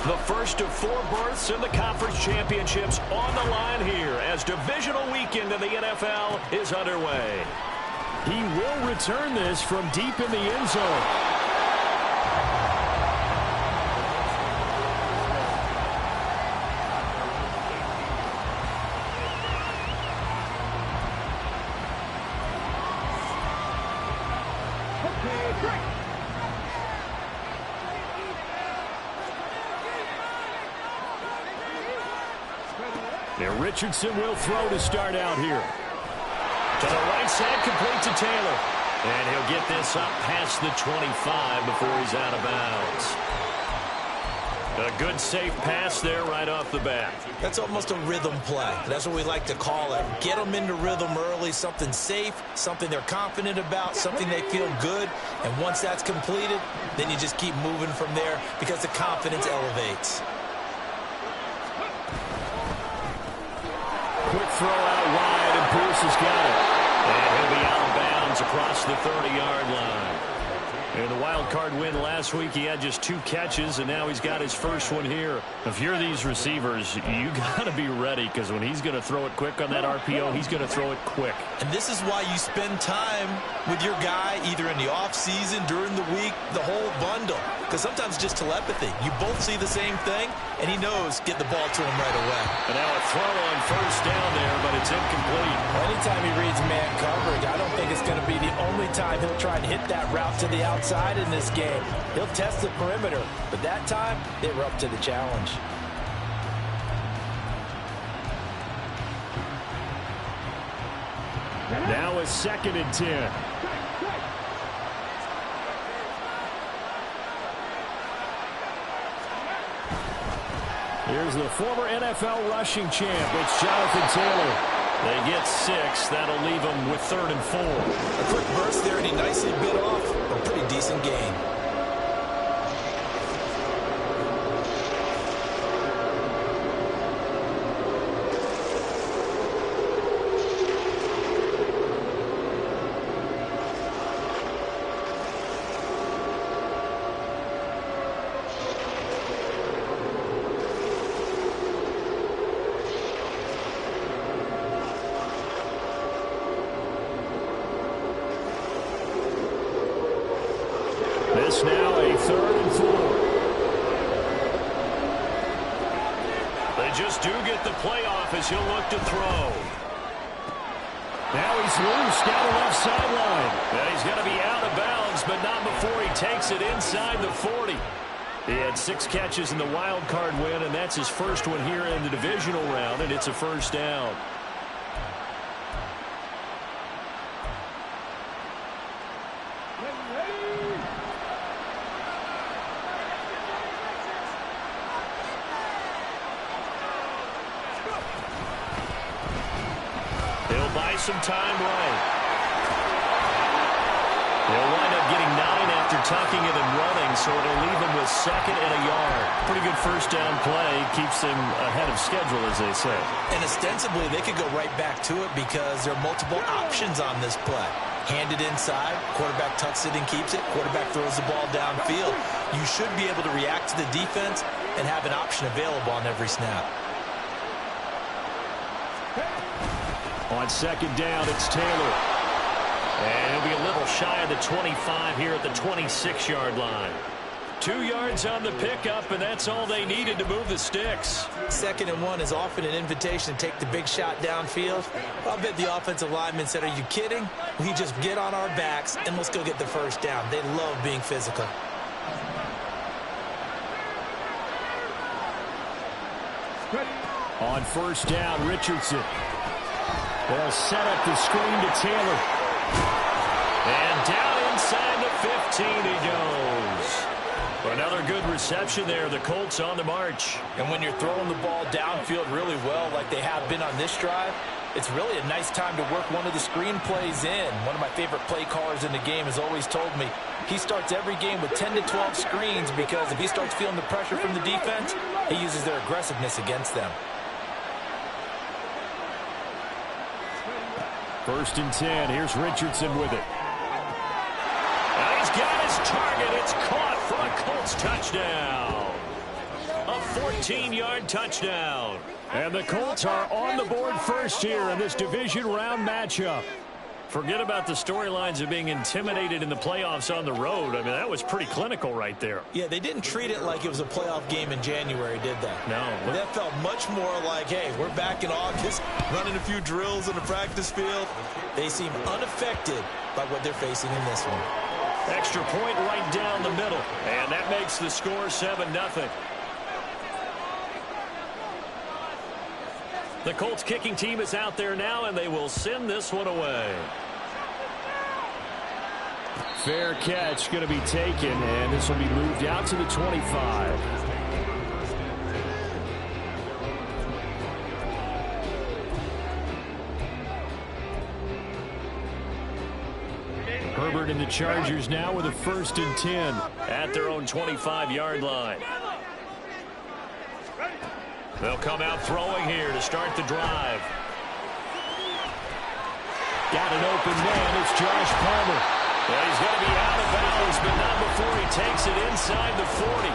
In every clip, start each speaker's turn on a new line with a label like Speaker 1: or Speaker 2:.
Speaker 1: The first of 4 berths in the conference championships on the line here as divisional weekend in the NFL is underway.
Speaker 2: He will return this from deep in the end zone. Now Richardson will throw to start out here.
Speaker 1: To the right side, complete to Taylor. And he'll get this up past the 25 before he's out of bounds. A good safe pass there right off the bat.
Speaker 3: That's almost a rhythm play. That's what we like to call it. Get them into rhythm early, something safe, something they're confident about, something they feel good. And once that's completed, then you just keep moving from there because the confidence elevates.
Speaker 1: Quick throw out wide, and Pierce has got it. And he'll be out of bounds across the 30-yard line. In the wild card win last week, he had just 2 catches, and now he's got his first one here.
Speaker 2: If you're these receivers, you got to be ready, because when he's going to throw it quick on that RPO, he's going to throw it quick.
Speaker 3: And this is why you spend time with your guy either in the offseason, during the week, the whole bundle. Because sometimes just telepathy. You both see the same thing, and he knows get the ball to him right away.
Speaker 1: And now a throw on first down there, but it's incomplete.
Speaker 4: Anytime he reads man coverage, I don't think it's going to be the only time he'll try and hit that route to the outside in this game. He'll test the perimeter, but that time, they were up to the challenge.
Speaker 2: Now a 2nd and 10. Here's the former NFL rushing champ. It's Jonathan Taylor.
Speaker 1: They get 6. That'll leave them with 3rd and 4.
Speaker 3: A quick burst there, and he nicely bit off a pretty decent gain.
Speaker 2: This now a 3rd and 4.
Speaker 1: They just do get the playoff as he'll look to throw.
Speaker 2: Now he's loose down the left sideline.
Speaker 1: And he's going to be out of bounds, but not before he takes it inside the 40. He had 6 catches in the wild card win, and that's his first one here in the divisional round, and it's a first down. Some time right. They'll wind up getting 9 after tucking it and running, so it'll leave them with 2nd and a yard. Pretty good first down play. Keeps them ahead of schedule, as they say.
Speaker 3: And ostensibly, they could go right back to it because there are multiple options on this play. Handed inside, quarterback tucks it and keeps it, quarterback throws the ball downfield. You should be able to react to the defense and have an option available on every snap.
Speaker 2: On 2nd down, it's Taylor.
Speaker 1: And he'll be a little shy of the 25 here at the 26-yard line. 2 yards on the pickup, and that's all they needed to move the sticks.
Speaker 3: 2nd and 1 is often an invitation to take the big shot downfield. I'll bet the offensive lineman said, "Are you kidding? We just get on our backs, and let's go get the first down." They love being physical.
Speaker 2: On 1st down, Richardson. They'll set up the screen to Taylor.
Speaker 1: And down inside the 15 he goes. Another good reception there. The Colts on the march.
Speaker 4: And when you're throwing the ball downfield really well like they have been on this drive, it's really a nice time to work one of the screen plays in. One of my favorite play callers in the game has always told me he starts every game with 10 to 12 screens because if he starts feeling the pressure from the defense, he uses their aggressiveness against them.
Speaker 2: 1st and 10. Here's Richardson with it.
Speaker 1: And he's got his target. It's caught for a Colts touchdown. A 14-yard touchdown.
Speaker 2: And the Colts are on the board first here in this division round matchup.
Speaker 1: Forget about the storylines of being intimidated in the playoffs on the road. I mean, that was pretty clinical right there.
Speaker 3: Yeah, they didn't treat it like it was a playoff game in January, did they?
Speaker 1: No.
Speaker 3: That felt much more like, hey, we're back in August, running a few drills in the practice field. They seem unaffected by what they're facing in this one.
Speaker 1: Extra point right down the middle. And that makes the score 7-0. The Colts kicking team is out there now, and they will send this one away.
Speaker 2: Fair catch going to be taken, and this will be moved out to the 25. Herbert and the Chargers now with a 1st and 10
Speaker 1: at their own 25-yard line. They'll come out throwing here to start the drive.
Speaker 2: Got an open man. It's Josh Palmer.
Speaker 1: Well, he's going to be out of bounds, but not before he takes it inside the 40.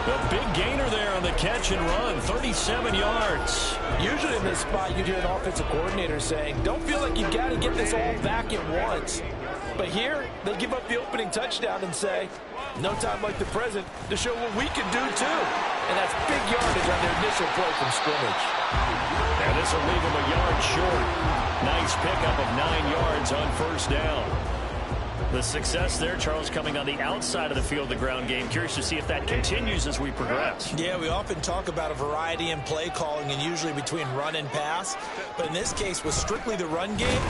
Speaker 1: A big gainer there on the catch and run, 37 yards.
Speaker 4: Usually in this spot, you'd hear an offensive coordinator saying, don't feel like you've got to get this all back at once. But here, they give up the opening touchdown and say, no time like the present to show what we can do too. And that's big yardage on their initial play from scrimmage.
Speaker 1: And this will leave him a yard short. Nice pickup of 9 yards on 1st down. The success there, Charles, coming on the outside of the field, the ground game. Curious to see if that continues as we progress.
Speaker 3: Yeah, we often talk about a variety in play calling and usually between run and pass. But in this case, with strictly the run game,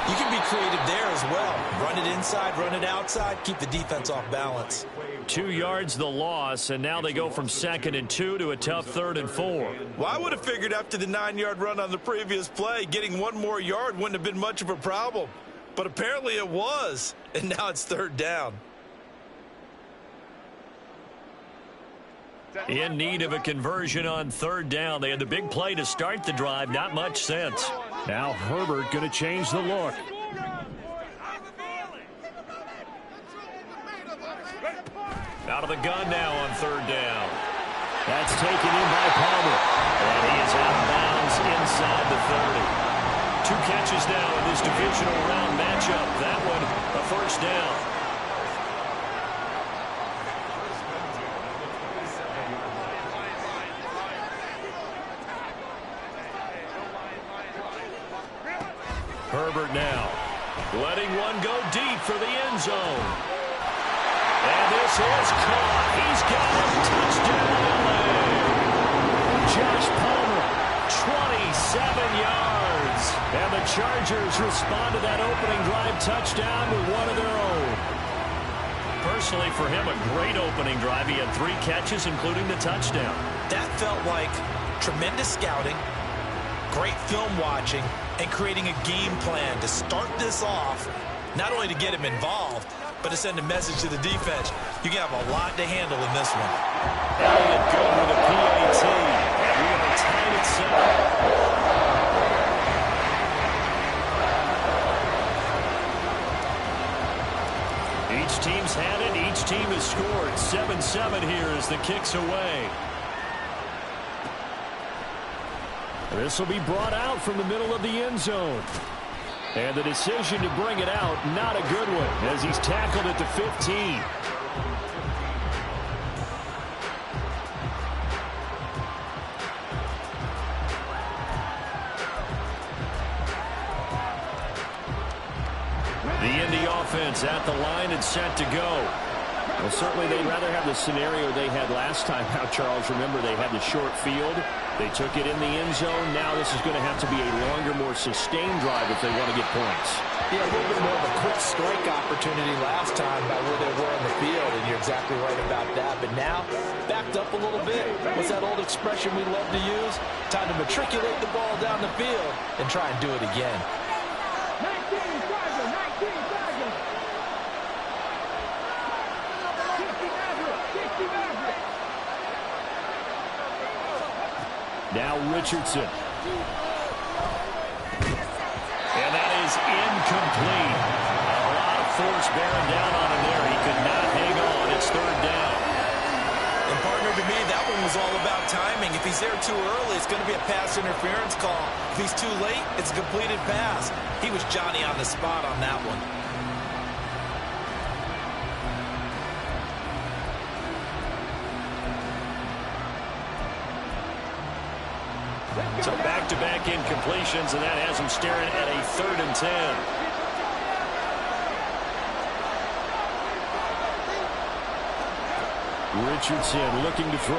Speaker 3: you can be creative there as well. Run it inside, run it outside, keep the defense off balance.
Speaker 1: 2 yards the loss, and now they go from 2nd and 2 to a tough 3rd and 4.
Speaker 3: Well, I would have figured after the 9-yard run on the previous play, getting 1 more yard wouldn't have been much of a problem. But apparently it was, and now it's 3rd down.
Speaker 1: In need of a conversion on 3rd down. They had the big play to start the drive, not much sense.
Speaker 2: Now Herbert going to change the look.
Speaker 1: Out of the gun now on 3rd down.
Speaker 2: That's taken in by Palmer.
Speaker 1: And he is out of bounds inside the 30. 2 catches now in this divisional round matchup. That one, a 1st down. Herbert now letting one go deep for the end zone. And this is caught. He's got him. Touchdown, LA. Josh Palmer, 27 yards. And the Chargers respond to that opening drive touchdown with one of their own. Personally, for him, a great opening drive. He had 3 catches, including the touchdown.
Speaker 3: That felt like tremendous scouting, great film watching, and creating a game plan to start this off, not only to get him involved, but to send a message to the defense. You can have a lot to handle in this one.
Speaker 1: Elliott good with a PAT. And we are tied at 7. Each team's had it. Each team has scored. 7-7 here as the kick's away.
Speaker 2: This will be brought out from the middle of the end zone. And the decision to bring it out, not a good one, as he's tackled at the 15.
Speaker 1: The Indy offense at the line and set to go.
Speaker 2: Well, certainly they'd rather have the scenario they had last time out, Charles. Remember, they had the short field. They took it in the end zone. Now this is going to have to be a longer, more sustained drive if they want to get points.
Speaker 4: Yeah, a little bit more of a quick strike opportunity last time by where they were on the field, and you're exactly right about that. But now, backed up a little bit. What's that old expression we love to use? Time to matriculate the ball down the field and try and do it again.
Speaker 5: 19 Chargers, 19 Chargers. 60 Maverick, 60 Maverick.
Speaker 2: Now Richardson.
Speaker 1: And that is incomplete. A lot of force bearing down on him there. He could not hang on. It's 3rd down.
Speaker 3: And partner, to me, that one was all about timing. If he's there too early, it's going to be a pass interference call. If he's too late, it's a completed pass. He was Johnny on the spot on that one.
Speaker 1: So back-to-back incompletions, and that has him staring at a 3rd and 10. Richardson looking to throw.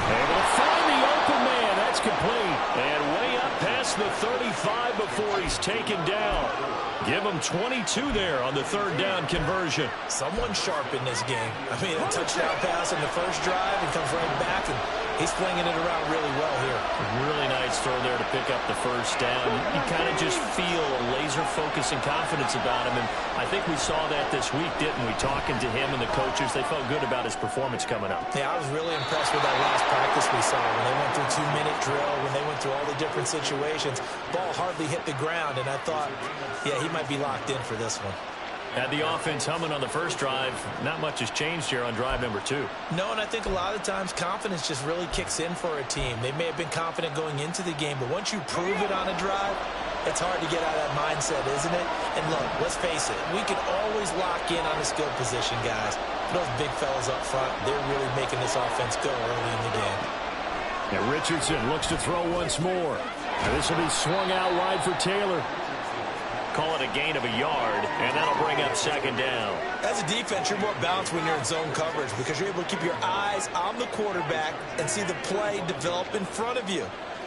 Speaker 1: Able to find the open man. That's complete. And way up past the 35 before he's taken down. Give him 22 there on the 3rd down conversion.
Speaker 3: Someone sharp in this game. I mean, a touchdown pass in the first drive. He comes right back, and he's flinging it around really well here.
Speaker 1: Really nice throw there to pick up the 1st down. You kind of just feel a laser focus and confidence about him, and I think we saw that this week, didn't we? Talking to him and the coaches, they felt good about his performance coming up.
Speaker 3: Yeah, I was really impressed with that last practice we saw when they went through 2-minute drill, when they went through all the different situations. Ball hardly hit the ground, and I thought, yeah, he might be locked in for this one.
Speaker 1: Had the offense humming on the first drive. Not much has changed here on drive number 2.
Speaker 3: No, and I think a lot of times confidence just really kicks in for a team. They may have been confident going into the game, but once you prove it on a drive, it's hard to get out of that mindset, isn't it? And look, let's face it, we can always lock in on a skill position, guys. Those big fellas up front, they're really making this offense go early in the game.
Speaker 1: And Richardson looks to throw once more. And this will be swung out wide for Taylor. Call it a gain of a yard, and that'll bring up 2nd down.
Speaker 3: As a defense, you're more balanced when you're in zone coverage because you're able to keep your eyes on the quarterback and see the play develop in front of you.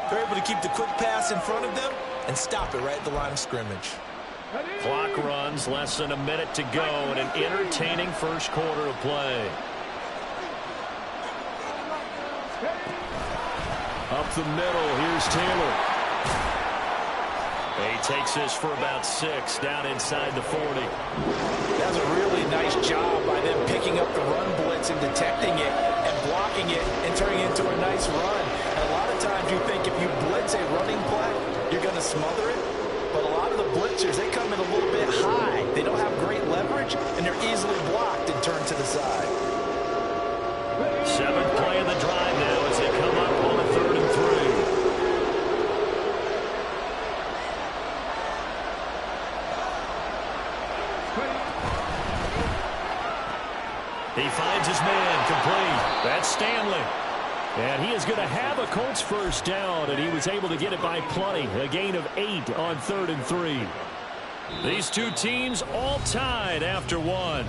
Speaker 3: You're able to keep the quick pass in front of them and stop it right at the line of scrimmage.
Speaker 1: Clock runs, less than a minute to go, and an entertaining first quarter of play. Up the middle, here's Taylor. He takes this for about 6 down inside the 40.
Speaker 3: That was a really nice job by them picking up the run blitz and detecting it and blocking it and turning it into a nice run. And a lot of times you think if you blitz a running play, you're going to smother it. But a lot of the blitzers, they come in a little bit high. They don't have great leverage, and they're easily blocked and turned to the side.
Speaker 1: 7th play of the drive now as they come up on a 3rd and 3. He finds his man complete. That's Stanley. And he is going to have a Colts 1st down, and he was able to get it by plenty. A gain of 8 on 3rd and 3. These two teams all tied after 1.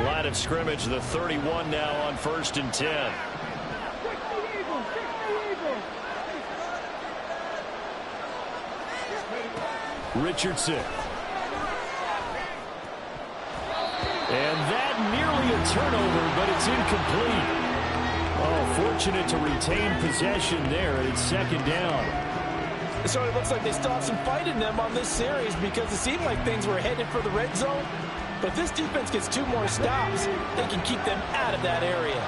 Speaker 1: Line of scrimmage, the 31 now on 1st and 10. Richardson. And that nearly a turnover, but it's incomplete. Oh, fortunate to retain possession there, and it's 2nd down.
Speaker 4: So it looks like they still have some fight in them on this series because it seemed like things were headed for the red zone. But if this defense gets 2 more stops, they can keep them out of that area.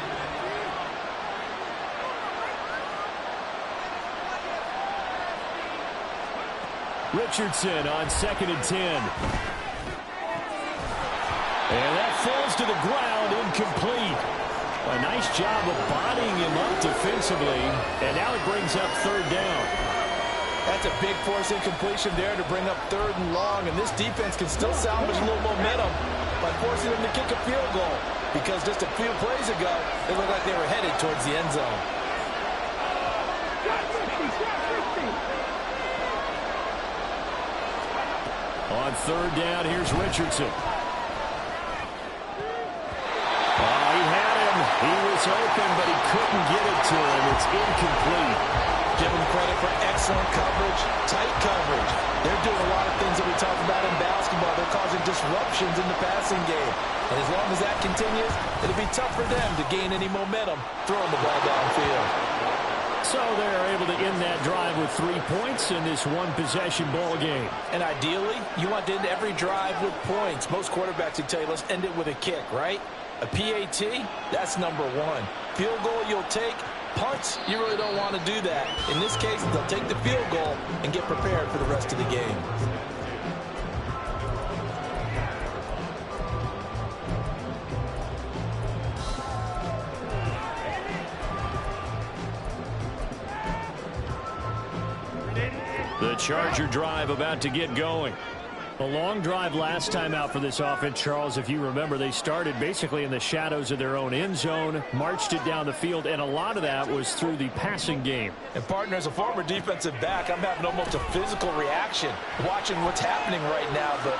Speaker 1: Richardson on 2nd and 10. And that falls to the ground, incomplete. A nice job of bodying him up defensively, and now it brings up 3rd down.
Speaker 4: That's a big force incompletion there to bring up 3rd and long, and this defense can still salvage a little momentum by forcing them to kick a field goal, because just a few plays ago, it looked like they were headed towards the end zone.
Speaker 1: On 3rd down, here's Richardson. He was open, but he couldn't get it to him. It's incomplete.
Speaker 3: Give him credit for excellent coverage, tight coverage. They're doing a lot of things that we talk about in basketball. They're causing disruptions in the passing game. And as long as that continues, it'll be tough for them to gain any momentum throwing the ball downfield.
Speaker 1: So they're able to end that drive with 3 points in this one-possession ball game.
Speaker 4: And ideally, you want to end every drive with points. Most quarterbacks would tell you, let's end it with a kick, right? A PAT, that's number 1. Field goal you'll take. Punts, you really don't want to do that. In this case, they'll take the field goal and get prepared for the rest of the game.
Speaker 1: Charger drive about to get going.
Speaker 2: A long drive last time out for this offense, Charles. If you remember, they started basically in the shadows of their own end zone, marched it down the field, and a lot of that was through the passing game.
Speaker 4: And, partner, as a former defensive back, I'm having almost a physical reaction watching what's happening right now. But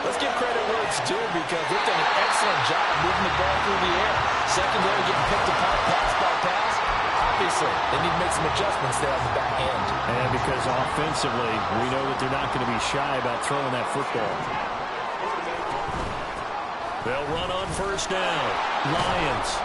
Speaker 4: let's give credit where it's due because they've done an excellent job moving the ball through the air. Secondary getting picked apart pass by pass. Obviously, they need to make some adjustments there on the back end.
Speaker 2: And because offensively, we know that they're not going to be shy about throwing that football.
Speaker 1: They'll run on first down. Lions.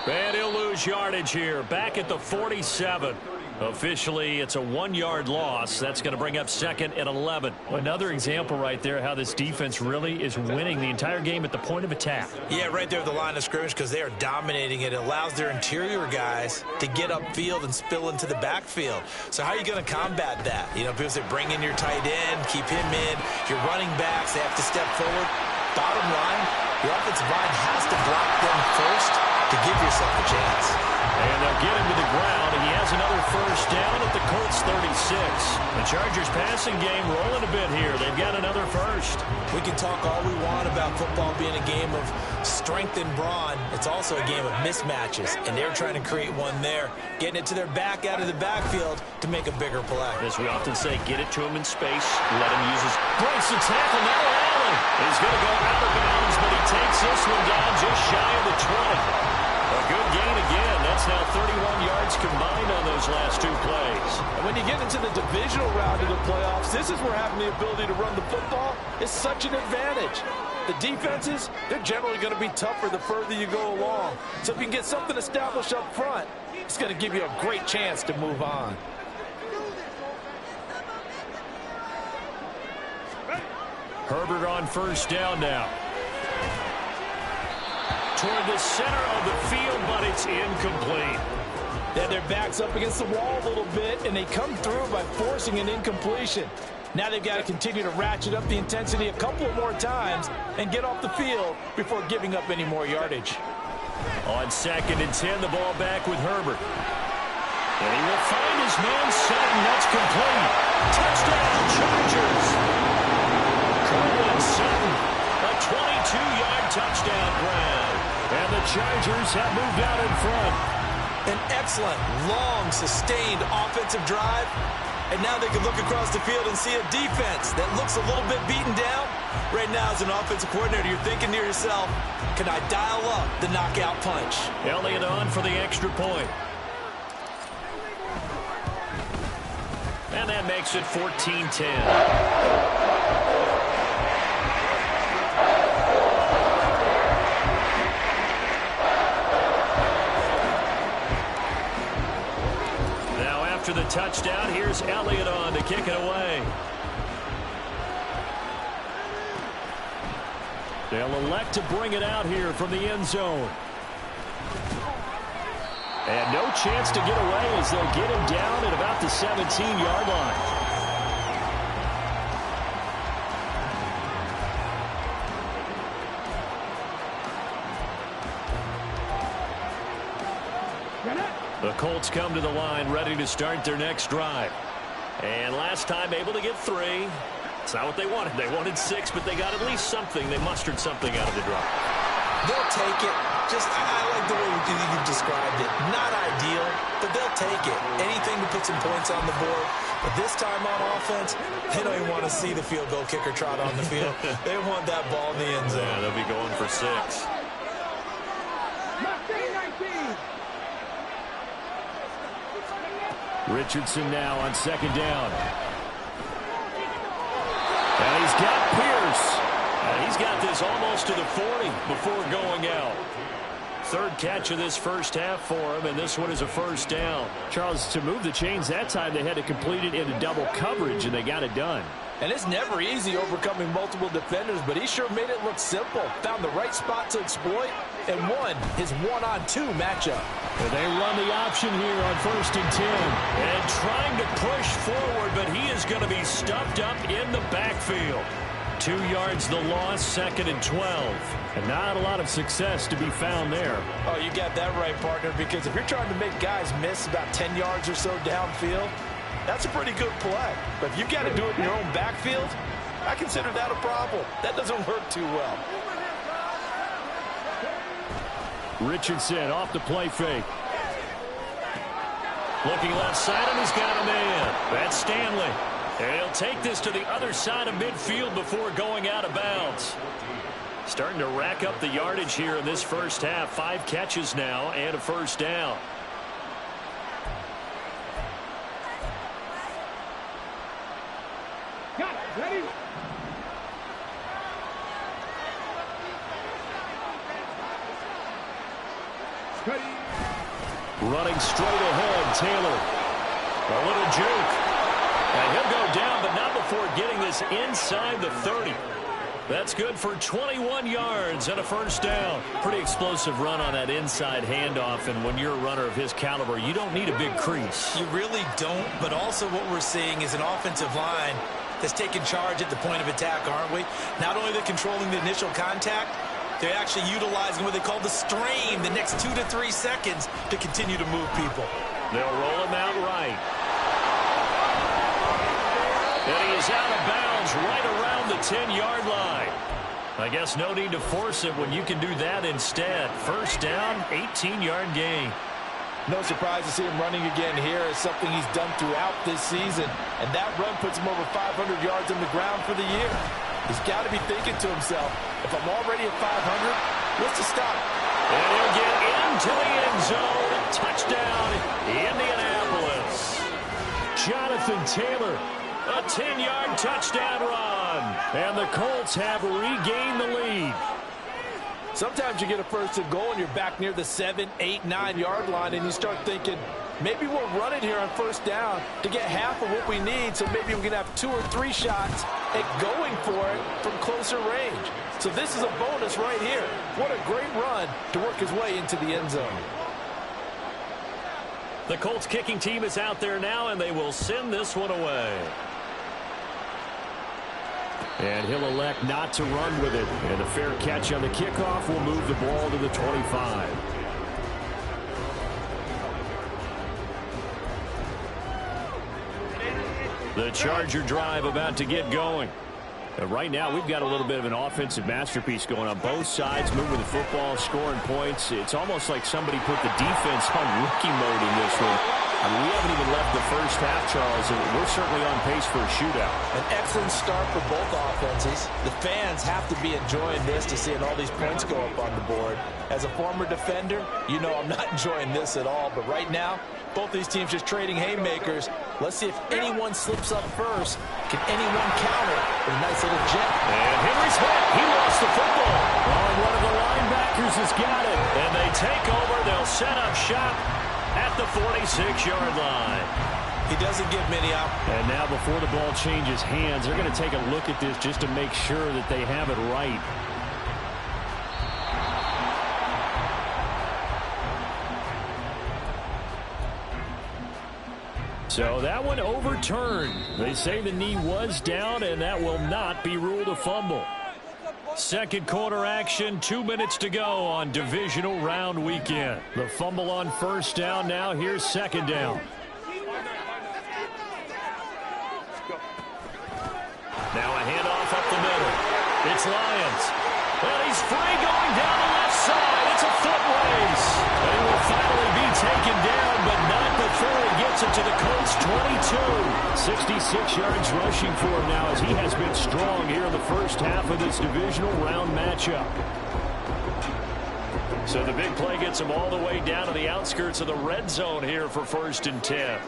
Speaker 1: And he'll lose yardage here. Back at the 47. Officially, it's a 1-yard loss. That's going to bring up 2nd and 11.
Speaker 2: Another example right there how this defense really is winning the entire game at the point of attack.
Speaker 3: Yeah, right there at the line of scrimmage because they are dominating it. It allows their interior guys to get upfield and spill into the backfield. So how are you going to combat that? You know, people say bring in your tight end, keep him in. Your running backs, they have to step forward. Bottom line, your offensive line has to block them first to give yourself a chance.
Speaker 1: And they'll get him to the ground. He has another first down at the Colts 36. The Chargers passing game rolling a bit here. They've got another first.
Speaker 3: We can talk all we want about football being a game of strength and brawn. It's also a game of mismatches, and they're trying to create one there, getting it to their back out of the backfield to make a bigger play.
Speaker 1: As we often say, get it to him in space. Let him use his breaks the tackle. Now Allen is going to go out of bounds, but he takes this one down just shy of the 20. A good gain again. That's now 31 yards combined on those last 2 plays.
Speaker 4: And when you get into the divisional round of the playoffs, this is where having the ability to run the football is such an advantage. The defenses, they're generally going to be tougher the further you go along. So if you can get something established up front, it's going to give you a great chance to move on.
Speaker 1: Herbert on first down now. Toward the center of the field, but it's incomplete.
Speaker 4: Then their back's up against the wall a little bit, and they come through by forcing an incompletion. Now they've got to continue to ratchet up the intensity a couple of more times and get off the field before giving up any more yardage.
Speaker 1: On 2nd and 10, the ball back with Herbert. And he will find his man Sutton. That's complete. Touchdown, Chargers. Cortland Sutton, a 22-yard touchdown grab. And the Chargers have moved out in front.
Speaker 3: An excellent, long, sustained offensive drive. And now they can look across the field and see a defense that looks a little bit beaten down. Right now, as an offensive coordinator, you're thinking to yourself, can I dial up the knockout punch?
Speaker 1: Elliott on for the extra point. And that makes it 14-10. After the touchdown, here's Elliott on to kick it away. They'll elect to bring it out here from the end zone. And no chance to get away as they'll get him down at about the 17-yard line. The Colts come to the line ready to start their next drive. And last time able to get 3. It's not what they wanted. They wanted 6, but they got at least something. They mustered something out of the drive.
Speaker 3: They'll take it. I like the way you described it. Not ideal, but they'll take it. Anything to put some points on the board. But this time on offense, they don't even want to see the field goal kicker trot on the field. They want that ball in the end zone.
Speaker 1: Yeah, they'll be going for 6.
Speaker 5: 19.
Speaker 2: Richardson now on 2nd down. And he's got Pierce.
Speaker 1: And he's got this almost to the 40 before going out. 3rd catch of this first half for him, and this one is a first down.
Speaker 2: Charles, to move the chains that time, they had to complete it into double coverage, and they got it done.
Speaker 4: And it's never easy overcoming multiple defenders, but he sure made it look simple. Found the right spot to exploit and won his 1-on-2 matchup.
Speaker 2: And they run the option here on 1st and 10.
Speaker 1: And trying to push forward, but he is going to be stuffed up in the backfield. 2 yards the loss, 2nd and 12.
Speaker 2: And not a lot of success to be found there.
Speaker 4: Oh, you got that right, partner, because if you're trying to make guys miss about 10 yards or so downfield, That's a pretty good play. But if you got to do it in your own backfield, I consider that a problem. That doesn't work too well.
Speaker 2: Richardson off the play fake.
Speaker 1: Looking left side, and he's got a man. That's Stanley. And he'll take this to the other side of midfield before going out of bounds. Starting to rack up the yardage here in this first half. 5 catches now and a first down.
Speaker 5: Got it. Ready? Ready.
Speaker 1: Running straight ahead, Taylor. A little juke. And he'll go down, but not before getting this inside the 30. That's good for 21 yards and a first down. Pretty explosive run on that inside handoff, and when you're a runner of his caliber, you don't need a big crease.
Speaker 3: You really don't, but also what we're seeing is an offensive line that's taking charge at the point of attack, aren't we? Not only they're controlling the initial contact, they're actually utilizing what they call the strain, the next 2 to 3 seconds to continue to move people.
Speaker 1: They'll roll him out right. And he is out of bounds right around the 10-yard line. I guess no need to force it when you can do that instead. First down, 18-yard gain.
Speaker 4: No surprise to see him running again here. It's something he's done throughout this season. And that run puts him over 500 yards on the ground for the year. He's got to be thinking to himself, if I'm already at 500, what's to stop?
Speaker 1: And he'll get into the end zone. Touchdown, Indianapolis. Jonathan Taylor, a 10-yard touchdown run. And the Colts have regained the lead.
Speaker 4: Sometimes you get a first and goal and you're back near the 7, 8, 9-yard line and you start thinking, maybe we'll run it here on first down to get half of what we need, so maybe we can have 2 or 3 shots at going for it from closer range. So this is a bonus right here. What a great run to work his way into the end zone.
Speaker 1: The Colts kicking team is out there now, and they will send this one away.
Speaker 2: And he'll elect not to run with it. And a fair catch on the kickoff will move the ball to the 25.
Speaker 1: The Charger drive about to get going.
Speaker 2: Right now, we've got a little bit of an offensive masterpiece going on. Both sides moving the football, scoring points. It's almost like somebody put the defense on rookie mode in this one. I mean, we haven't even left the first half, Charles, and we're certainly on pace for a shootout.
Speaker 4: An excellent start for both offenses. The fans have to be enjoying this to seeing all these points go up on the board. As a former defender, you know I'm not enjoying this at all. But right now, both these teams just trading haymakers. Let's see if anyone slips up first. Can anyone counter with a nice little jet?
Speaker 1: And Henry Smith, he lost the football. Oh, one of the linebackers has got it. And they take over. They'll set up shop at the 46-yard line.
Speaker 4: He doesn't give many out.
Speaker 2: And now before the ball changes hands, they're going to take a look at this just to make sure that they have it right. So that one overturned. They say the knee was down, and that will not be ruled a fumble. Second quarter action, 2 minutes to go on divisional round weekend. The fumble on first down now. Here's second down.
Speaker 1: Now a handoff up the middle. It's Lyons. And he's free going down the left side. It's a foot race. And he will finally be taken down, but not before he gets it to the Colts 22.
Speaker 2: 66 yards rushing for him now, as he has been strong here in the first half of this divisional round matchup.
Speaker 1: So the big play gets him all the way down to the outskirts of the red zone here for 1st and 10.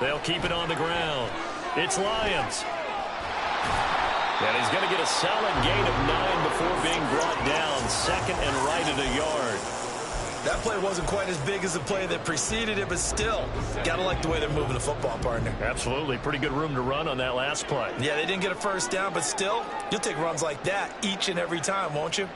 Speaker 1: They'll keep it on the ground. It's Lyons. And he's going to get a solid gain of 9 before being brought down. Second and right at a yard.
Speaker 3: That play wasn't quite as big as the play that preceded it, but still, got to like the way they're moving the football, partner.
Speaker 1: Absolutely. Pretty good room to run on that last play.
Speaker 3: Yeah, they didn't get a first down, but still, you'll take runs like that each and every time, won't you?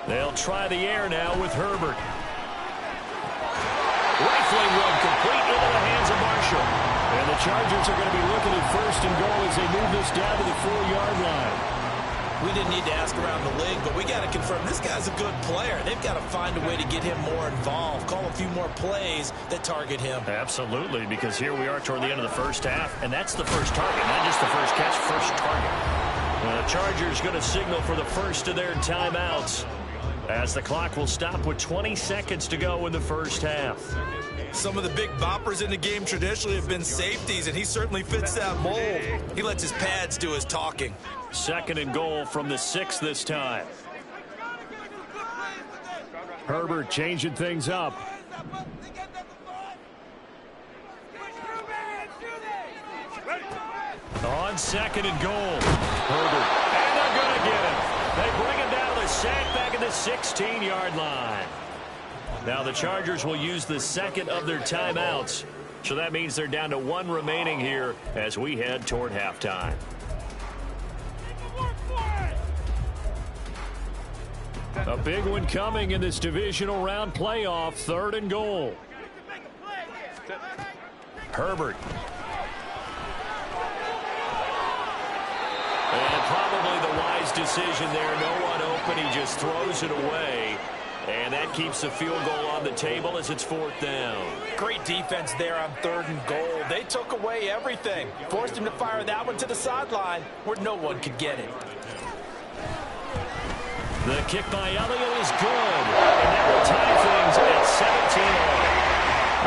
Speaker 1: They'll try the air now with Herbert. Rifling run complete into the hands of Marshall.
Speaker 2: the Chargers are going to be looking at first and goal as they move this down to the 4-yard line.
Speaker 3: We didn't need to ask around the league, but we got to confirm this guy's a good player. They've got to find a way to get him more involved, call a few more plays that target him.
Speaker 1: Absolutely, because here we are toward the end of the first half, and that's the first target, not just the first catch, first target. The Chargers going to signal for the first of their timeouts as the clock will stop with 20 seconds to go in the first half.
Speaker 3: Some of the big boppers in the game traditionally have been safeties, and he certainly fits that mold. He lets his pads do his talking.
Speaker 1: Second and goal from the 6 this time.
Speaker 2: Herbert changing things up.
Speaker 1: On second and goal. Herbert. And they're going to get him. They bring him down to the sack back at the 16-yard line. Now the Chargers will use the second of their timeouts. So that means they're down to 1 remaining here as we head toward halftime. A big one coming in this divisional round playoff. Third and goal. Herbert. And probably the wise decision there. No one open. He just throws it away. And that keeps the field goal on the table as it's 4th down.
Speaker 4: Great defense there on 3rd and goal. They took away everything. Forced him to fire that one to the sideline where no one could get it.
Speaker 1: The kick by Elliott is good. And that will tie things at 17-all.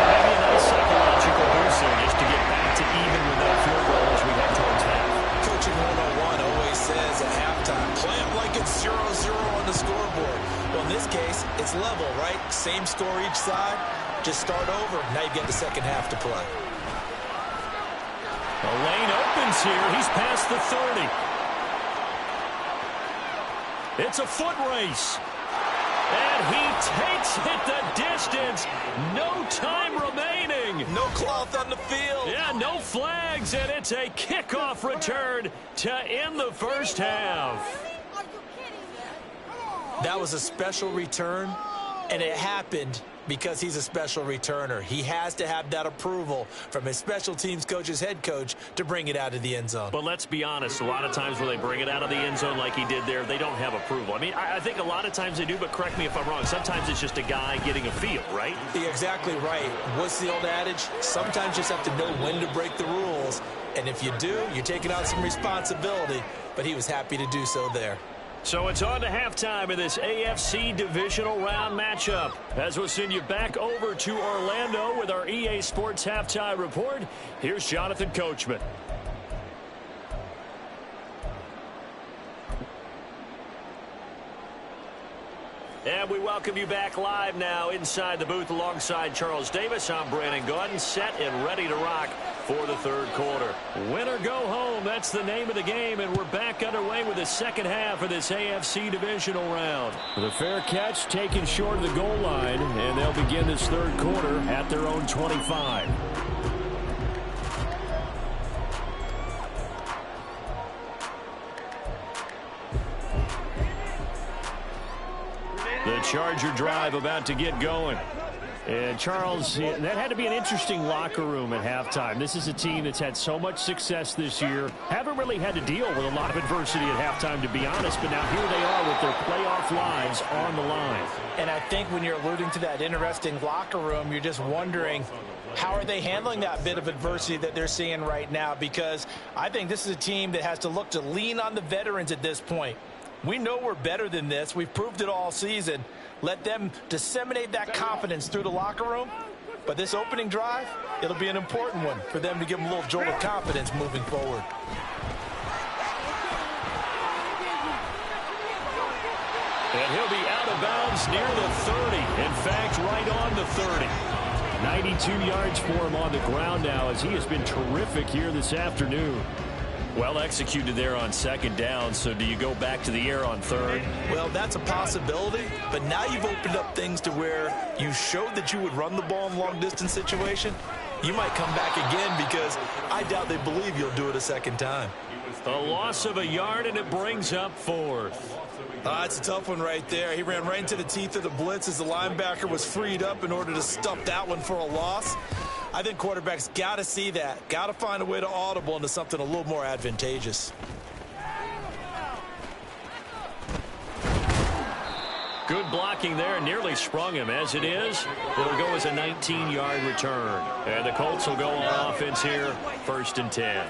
Speaker 1: Maybe a nice psychological boost there just to get back to even with that field goal as we head towards half.
Speaker 3: Coaching 101 always says at halftime, play it like it's 0-0 on the scoreboard. Well, in this case, it's level, right? Same score each side. Just start over. Now you get the second half to play.
Speaker 1: The lane opens here. He's past the 30. It's a foot race. And he takes it the distance. No time remaining.
Speaker 3: No cloth on the field.
Speaker 1: Yeah, no flags, and it's a kickoff return to end the first half.
Speaker 3: That was a special return, and it happened because he's a special returner. He has to have that approval from his special teams coach's head coach to bring it out of the end zone.
Speaker 1: But let's be honest, a lot of times when they bring it out of the end zone like he did there, they don't have approval. I mean, I think a lot of times they do, but correct me if I'm wrong. Sometimes it's just a guy getting a feel, right?
Speaker 3: You're exactly right. What's the old adage? Sometimes you just have to know when to break the rules, and if you do, you're taking on some responsibility, but he was happy to do so there.
Speaker 1: So it's on to halftime in this AFC divisional round matchup. As we'll send you back over to Orlando with our EA Sports Halftime Report, here's Jonathan Coachman. And we welcome you back live now inside the booth alongside Charles Davis. I'm Brandon Gaudin, set and ready to rock for the third quarter. Win or go home, that's the name of the game, and we're back underway with the second half of this AFC divisional round.
Speaker 2: The fair catch taken short of the goal line, and they'll begin this third quarter at their own 25.
Speaker 1: The Charger drive about to get going. And Charles, that had to be an interesting locker room at halftime. This is a team that's had so much success this year. Haven't really had to deal with a lot of adversity at halftime, to be honest. But now here they are with their playoff lives on the line.
Speaker 4: And I think when you're alluding to that interesting locker room, you're just wondering, how are they handling that bit of adversity that they're seeing right now? Because I think this is a team that has to look to lean on the veterans at this point. We know we're better than this. We've proved it all season. Let them disseminate that confidence through the locker room. But this opening drive, it'll be an important one for them to give them a little jolt of confidence moving forward.
Speaker 1: And he'll be out of bounds near the 30. In fact, right on the 30.
Speaker 2: 92 yards for him on the ground now as he has been terrific here this afternoon.
Speaker 1: Well executed there on second down. So do you go back to the air on third?
Speaker 3: Well, that's a possibility, but now you've opened up things to where you showed that you would run the ball in long-distance situation. You might come back again because I doubt they believe you'll do it a second time.
Speaker 1: A loss of a yard, and it brings up fourth.
Speaker 3: It's a tough one right there. He ran right into the teeth of the blitz as the linebacker was freed up in order to stuff that one for a loss. I think quarterbacks got to see that. Got to find a way to audible into something a little more advantageous.
Speaker 1: Good blocking there, nearly sprung him. As it is, it'll go as a 19-yard return. And the Colts will go on offense here, 1st and 10.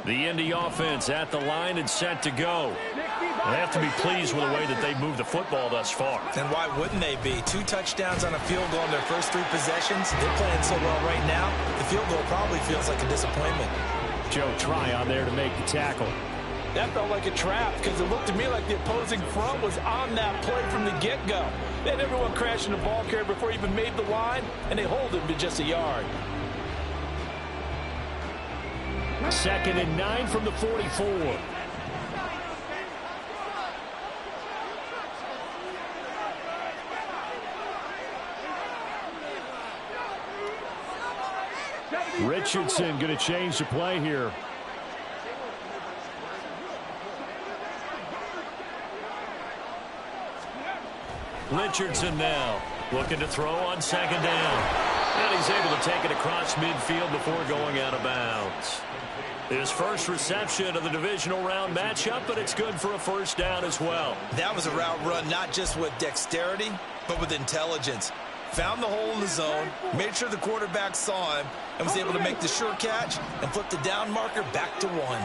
Speaker 1: The Indy offense at the line and set to go. They have to be pleased with the way that they've moved the football thus far.
Speaker 3: And why wouldn't they be? 2 touchdowns on a field goal in their first 3 possessions. They're playing so well right now, the field goal probably feels like a disappointment.
Speaker 2: Joe Tryon there to make the tackle.
Speaker 4: That felt like a trap because it looked to me like the opposing front was on that play from the get-go. They had everyone crashing the ball carrier before he even made the line, and they hold him to just a yard.
Speaker 2: 2nd and 9 from the 44. Richardson going to change the play here.
Speaker 1: Richardson now looking to throw on 2nd down. And he's able to take it across midfield before going out of bounds. His first reception of the divisional round matchup, but it's good for a 1st down as well.
Speaker 3: That was a route run not just with dexterity, but with intelligence. Found the hole in the zone, made sure the quarterback saw him, and was able to make the sure catch and flip the down marker back to 1.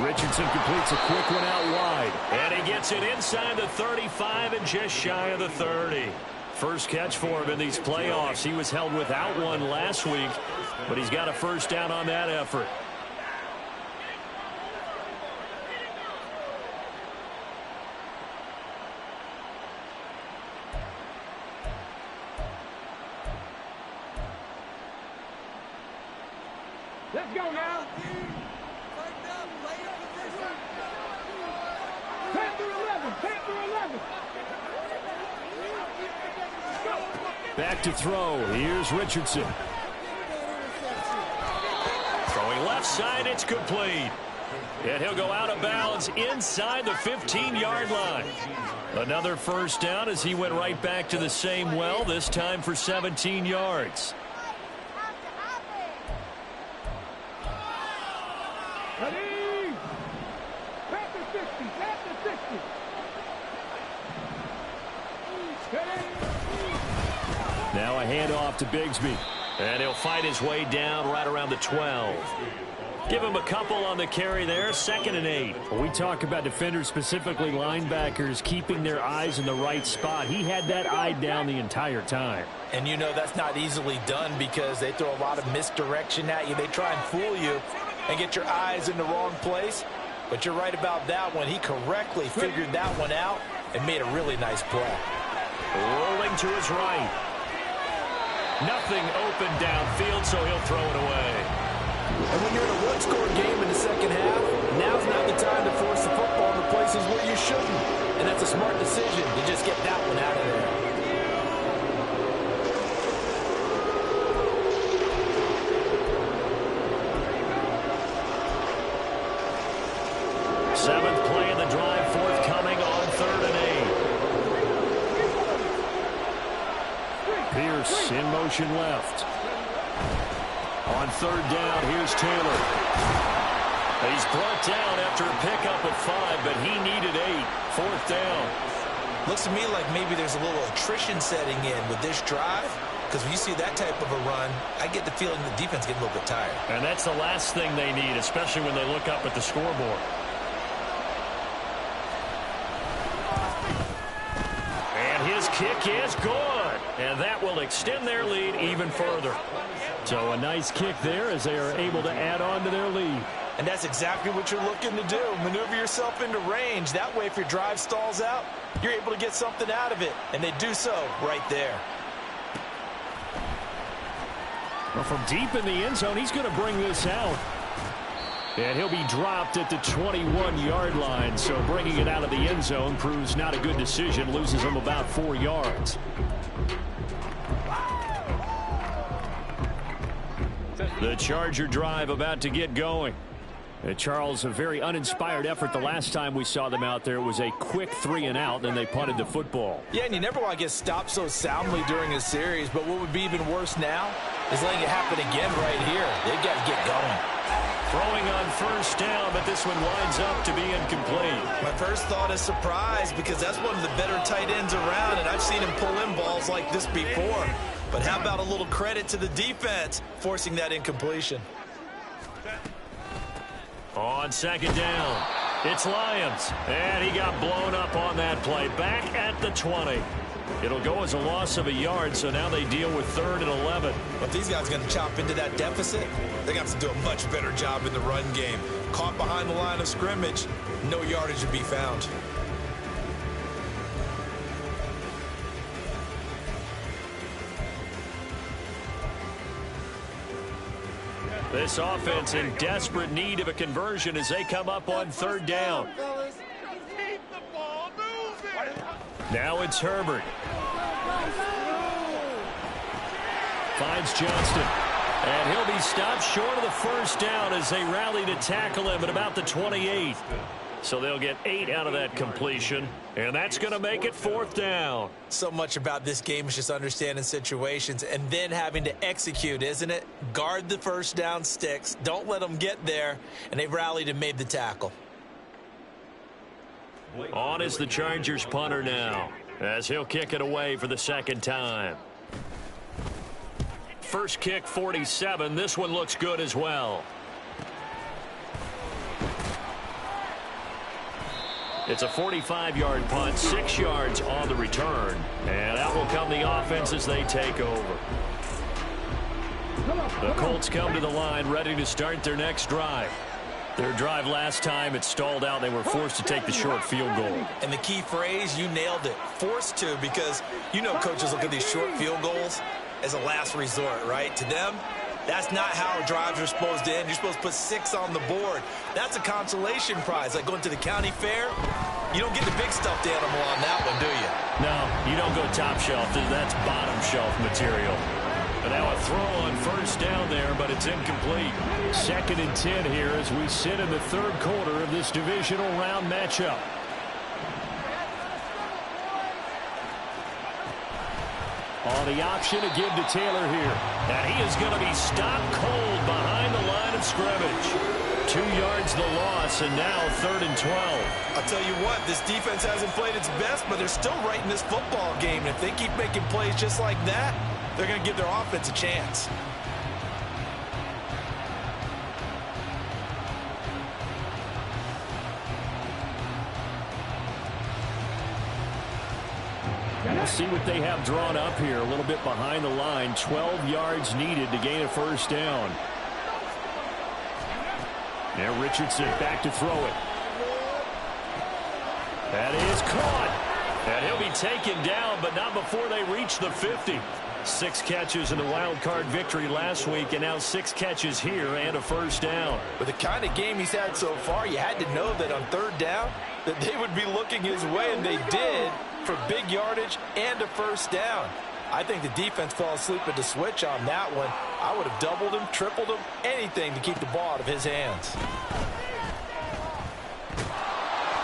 Speaker 2: Richardson completes a quick one out wide.
Speaker 1: And he gets it inside the 35 and just shy of the 30. First catch for him in these playoffs. He was held without one last week, but he's got a 1st down on that effort.
Speaker 5: Let's go now. 10-11.
Speaker 2: Back to throw. Here's Richardson.
Speaker 1: Throwing left side, it's complete. And he'll go out of bounds inside the 15-yard line. Another 1st down as he went right back to the same well, this time for 17 yards.
Speaker 2: Now a handoff to Bigsby.
Speaker 1: And he'll fight his way down right around the 12. Give him a couple on the carry there, 2nd and 8.
Speaker 2: When we talk about defenders, specifically linebackers, keeping their eyes in the right spot. He had that eye down the entire time.
Speaker 4: And you know that's not easily done because they throw a lot of misdirection at you. They try and fool you and get your eyes in the wrong place. But you're right about that one. He correctly figured that one out and made a really nice play.
Speaker 1: Rolling to his right. Nothing open downfield, so he'll throw it away.
Speaker 4: And when you're in a one-score game in the 2nd half, now's not the time to force the football to places where you shouldn't. And that's a smart decision to just get that one out of there.
Speaker 1: Seventh play in the drive, forthcoming on 3rd and 8.
Speaker 2: Pierce in motion left.
Speaker 1: On 3rd down, here's Taylor. He's brought down after a pickup of 5, but he needed 8. 4th down.
Speaker 3: Looks to me like maybe there's a little attrition setting in with this drive. Because when you see that type of a run, I get the feeling the defense getting a little bit tired.
Speaker 1: And that's the last thing they need, especially when they look up at the scoreboard. And his kick is good. And that will extend their lead even further.
Speaker 2: So a nice kick there as they are able to add on to their lead.
Speaker 4: And that's exactly what you're looking to do. Maneuver yourself into range. That way, if your drive stalls out, you're able to get something out of it. And they do so right there.
Speaker 2: Well, from deep in the end zone, he's going to bring this out. And he'll be dropped at the 21-yard line. So bringing it out of the end zone proves not a good decision. Loses him about 4 yards. The Charger drive about to get going. Charles, a very uninspired effort the last time we saw them out there. It was a quick 3-and-out, and they punted the football.
Speaker 4: Yeah, and you never want to get stopped so soundly during a series, but what would be even worse now is letting it happen again right here. They've got to get going.
Speaker 1: Throwing on first down, but this one winds up to be incomplete.
Speaker 3: My first thought is surprise, because that's one of the better tight ends around, and I've seen him pull in balls like this before. But how about a little credit to the defense forcing that incompletion?
Speaker 1: On second down, it's Lyons, and he got blown up on that play. Back at the 20. It'll go as a loss of a yard, so now they deal with 3rd and 11.
Speaker 3: But these guys are going to chop into that deficit. They're going to have to do a much better job in the run game. Caught behind the line of scrimmage, no yardage to be found.
Speaker 1: This offense in desperate need of a conversion as they come up on 3rd down. Now it's Herbert. Finds Johnston. And he'll be stopped short of the first down as they rally to tackle him at about the 28. So they'll get 8 out of that completion, and that's going to make it 4th down.
Speaker 3: So much about this game is just understanding situations and then having to execute, isn't it? Guard the first down sticks. Don't let them get there, and they've rallied and made the tackle.
Speaker 1: On is the Chargers punter now, as he'll kick it away for the 2nd time. First kick, 47. This one looks good as well. It's a 45-yard punt, 6 yards on the return. And out will come the offense as they take over. The Colts come to the line ready to start their next drive. Their drive last time, it stalled out. They were forced to take the short field goal.
Speaker 3: And the key phrase, you nailed it, forced to, because you know coaches look at these short field goals as a last resort, right? To them, that's not how drives are supposed to end. You're supposed to put 6 on the board. That's a consolation prize. Like going to the county fair, you don't get the big stuffed animal on that one, do you?
Speaker 1: No, you don't go top shelf. That's bottom shelf material. And now a throw on first down there, but it's incomplete.
Speaker 2: 2nd and 10 here as we sit in the 3rd quarter of this divisional round matchup. On the option to give to Taylor here.
Speaker 1: And he is going to be stopped cold behind the line of scrimmage. 2 yards the loss, and now 3rd and 12.
Speaker 3: I'll tell you what, this defense hasn't played its best, but they're still right in this football game. And if they keep making plays just like that, they're going to give their offense a chance.
Speaker 2: We'll see what they have drawn up here. A little bit behind the line. 12 yards needed to gain a first down. Now Richardson back to throw it.
Speaker 1: That is caught. And he'll be taken down, but not before they reach the 50. 6 catches in the wild card victory last week, and now 6 catches here and a first down.
Speaker 4: With the kind of game he's had so far, you had to know that on 3rd down that they would be looking his way, and they did, for big yardage and a first down. I think the defense fell asleep at the switch on that one. I would have doubled him, tripled him, anything to keep the ball out of his hands.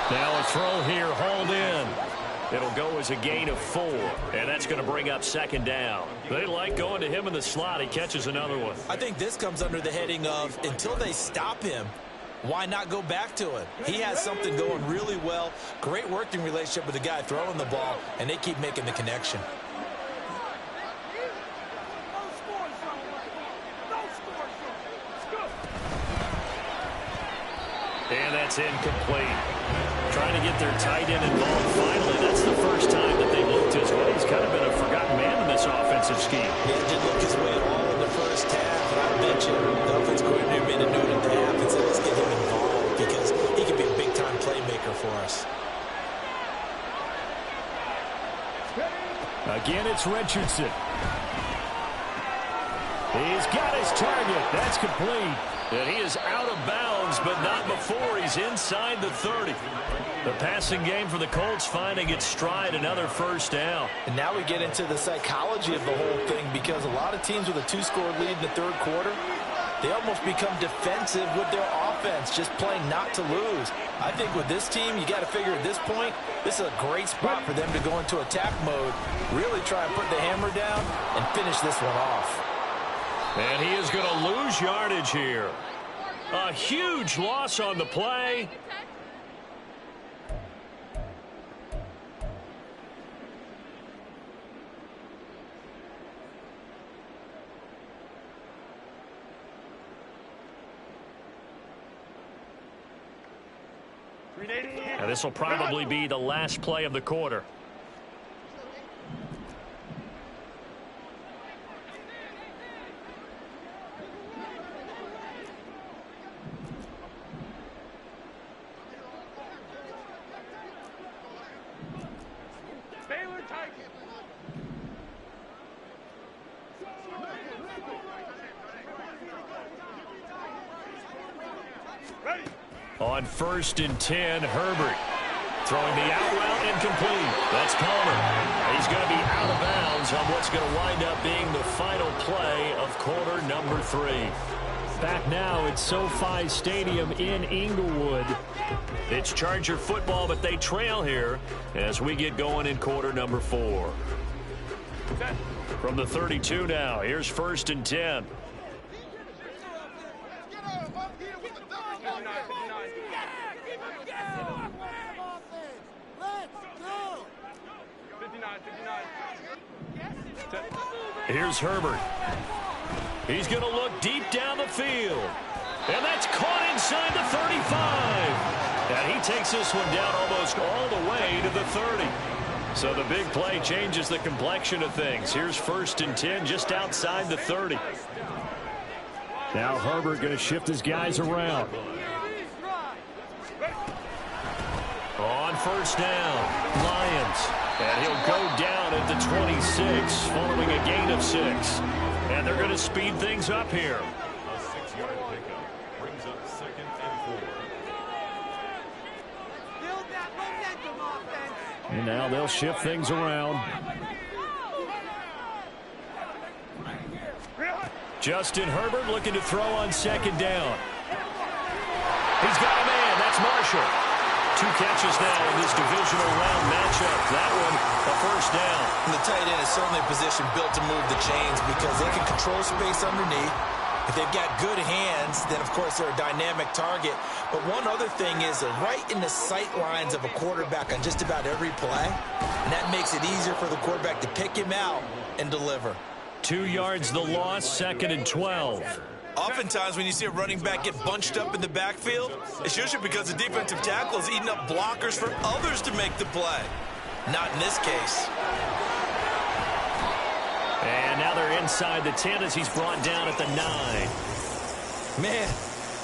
Speaker 1: Now a throw here, hauled in. It'll go as a gain of 4, and that's going to bring up 2nd down. They like going to him in the slot. He catches another one.
Speaker 3: I think this comes under the heading of, until they stop him, why not go back to him? He has something going really well. Great working relationship with the guy throwing the ball, and they keep making the connection.
Speaker 1: And that's incomplete. Trying to get their tight end involved finally. That's the first time that they've looked his way. He's kind of been a forgotten man in this offensive scheme.
Speaker 3: He didn't look his way at all in the first half, and I bet you the offense coordinator made a note at the half and said, let's get him involved because he can be a big-time playmaker for us.
Speaker 2: Again, it's Richardson. He's got his target. That's complete.
Speaker 1: And he is out of bounds bounds, but not before he's inside the 30. The passing game for the Colts finding its stride, another first down.
Speaker 4: And now we get into the psychology of the whole thing, because a lot of teams with a 2-score lead in the third quarter, they almost become defensive with their offense, just playing not to lose. I think with this team, you got to figure at this point, this is a great spot for them to go into attack mode, really try and put the hammer down and finish this one off.
Speaker 1: And he is going to lose yardage here. A huge loss on the play. And this will probably be the last play of the quarter. On 1st and 10, Herbert throwing the out route incomplete. That's Palmer. He's going to be out of bounds on what's going to wind up being the final play of quarter number 3.
Speaker 2: Back now at SoFi Stadium in Inglewood.
Speaker 1: It's Charger football, but they trail here as we get going in quarter number 4. From the 32 now, here's 1st and 10. Here's Herbert. He's going to look deep down the field. And that's caught inside the 35. And he takes this one down almost all the way to the 30. So the big play changes the complexion of things. Here's 1st and 10 just outside the 30.
Speaker 2: Now Herbert going to shift his guys around.
Speaker 1: On 1st down, Lions. And he'll go down at the 26 following a gain of 6. And they're going to speed things up here.
Speaker 6: A 6-yard pickup brings up 2nd and 4.
Speaker 5: Build that momentum offense.
Speaker 2: And now they'll shift things around.
Speaker 1: Justin Herbert looking to throw on 2nd down. He's got a man. That's Marshall. 2 catches now in this divisional round matchup. That one, a 1st down.
Speaker 3: And the tight end is certainly a position built to move the chains because they can control space underneath. If they've got good hands, then, of course, they're a dynamic target. But one other thing is right in the sight lines of a quarterback on just about every play. And that makes it easier for the quarterback to pick him out and deliver.
Speaker 1: 2 yards the loss, 2nd and 12.
Speaker 3: Oftentimes, when you see a running back get bunched up in the backfield, it's usually because the defensive tackle is eating up blockers for others to make the play. Not in this case.
Speaker 1: And now they're inside the 10 as he's brought down at the 9.
Speaker 3: Man,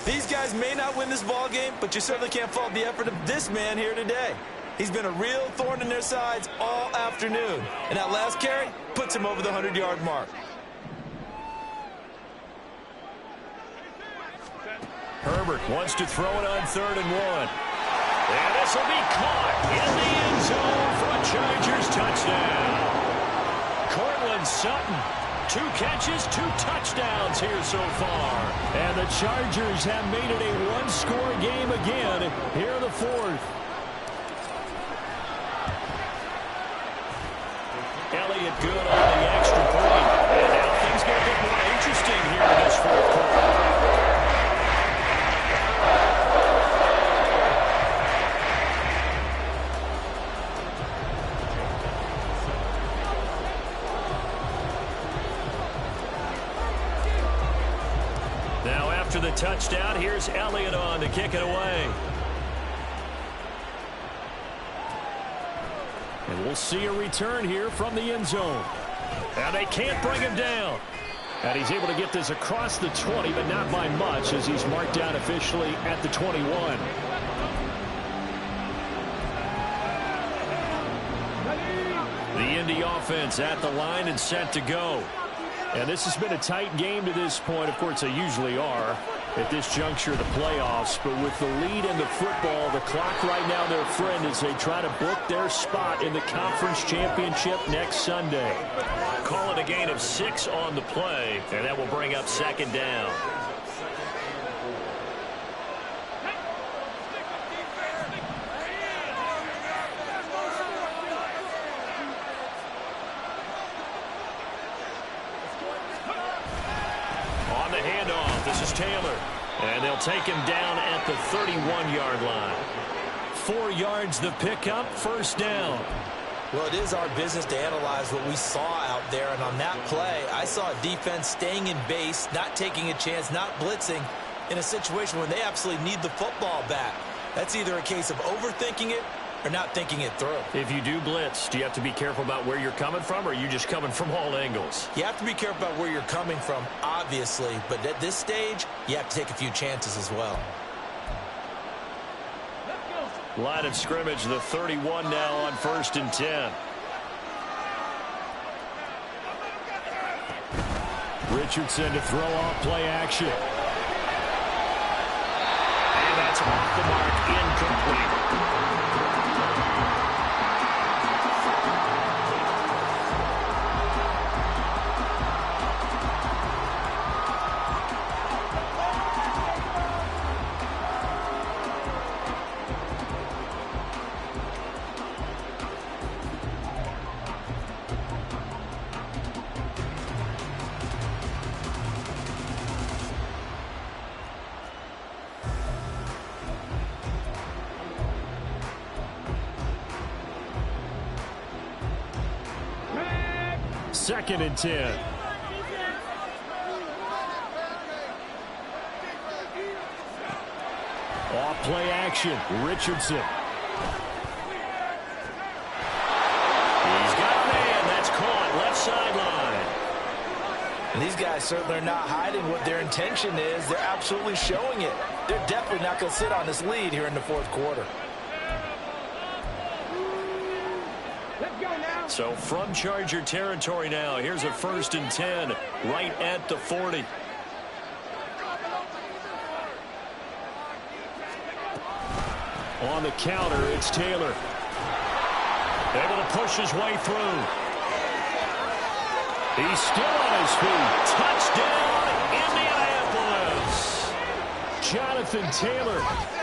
Speaker 3: these guys may not win this ball game, but you certainly can't fault the effort of this man here today. He's been a real thorn in their sides all afternoon. And that last carry puts him over the 100-yard mark.
Speaker 1: Herbert wants to throw it on 3rd and 1. And this will be caught in the end zone for a Chargers touchdown. Cortland Sutton, 2 catches, 2 touchdowns here so far.
Speaker 2: And the Chargers have made it a 1-score game again here in the 4th.
Speaker 1: Elliott good on the extra point. And now things get a bit more interesting here in this 4th quarter. Now after the touchdown, here's Elliott on to kick it away.
Speaker 2: And we'll see a return here from the end zone.
Speaker 1: And they can't bring him down.
Speaker 2: And he's able to get this across the 20, but not by much as he's marked down officially at the 21.
Speaker 1: The Indy offense at the line and set to go.
Speaker 2: And this has been a tight game to this point. Of course, they usually are. at this juncture of the playoffs. But with the lead in the football, the clock right now their friend as they try to book their spot in the conference championship next Sunday.
Speaker 1: Call it a gain of 6 on the play, and that will bring up second down. On the handoff, this is Taylor. And they'll take him down at the 31-yard line. 4 yards the pickup, first down.
Speaker 3: Well, it is our business to analyze what we saw out there, and on that play, I saw a defense staying in base, not taking a chance, not blitzing, in a situation where they absolutely need the football back. That's either a case of overthinking it or not thinking it through.
Speaker 1: If you do blitz, do you have to be careful about where you're coming from, or are you just coming from all angles?
Speaker 3: You have to be careful about where you're coming from, obviously, but at this stage, you have to take a few chances as well.
Speaker 1: Line of scrimmage, the 31 now on 1st and 10.
Speaker 2: Richardson to throw off play action.
Speaker 1: And that's off the mark, incomplete.
Speaker 2: Second and 10. Off play action. Richardson.
Speaker 1: He's got a man. That's caught. Left sideline.
Speaker 4: And these guys certainly are not hiding what their intention is. They're absolutely showing it. They're definitely not going to sit on this lead here in the fourth quarter.
Speaker 1: So from Charger territory now, here's a 1st and 10 right at the 40.
Speaker 2: On the counter, it's Taylor.
Speaker 1: Able to push his way through. He's still on his feet. Touchdown, Indianapolis.
Speaker 2: Jonathan Taylor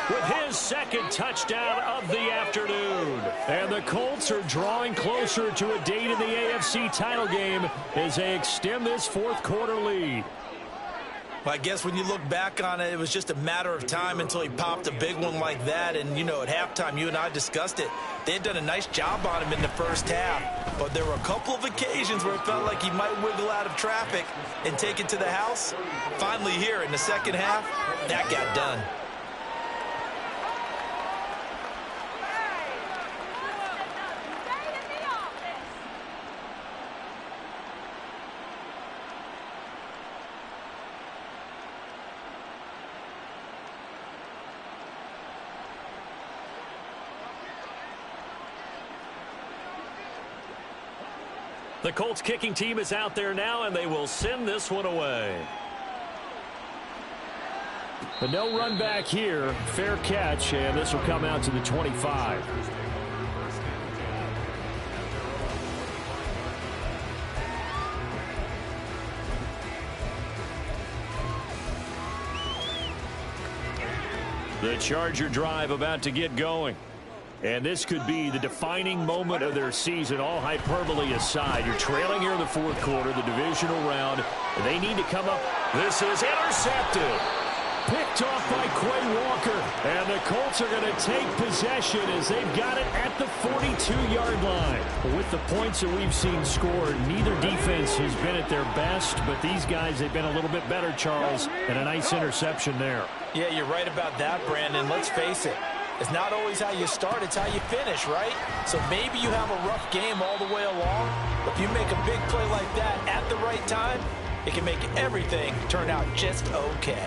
Speaker 1: with his second touchdown of the afternoon.
Speaker 2: And the Colts are drawing closer to a date in the AFC title game as they extend this fourth quarter lead.
Speaker 3: Well, I guess when you look back on it, it was just a matter of time until he popped a big one like that. And, you know, at halftime, you and I discussed it. They had done a nice job on him in the first half. But there were a couple of occasions where it felt like he might wiggle out of traffic and take it to the house. Finally here in the second half, that got done.
Speaker 1: The Colts kicking team is out there now, and they will send this one away.
Speaker 2: But no run back here. Fair catch, and this will come out to the 25. The Charger drive about to get going. And this could be the defining moment of their season, all hyperbole aside. You're trailing here in the fourth quarter, the divisional round. And they need to come up.
Speaker 1: This is intercepted.
Speaker 2: Picked off by Quay Walker. And the Colts are going to take possession as they've got it at the 42-yard line. With the points that we've seen scored, neither defense has been at their best. But these guys, they've been a little bit better, Charles. And a nice interception there.
Speaker 4: Yeah, you're right about that, Brandon. Let's face it. It's not always how you start, it's how you finish, right? So maybe you have a rough game all the way along, but if you make a big play like that at the right time, it can make everything turn out just okay.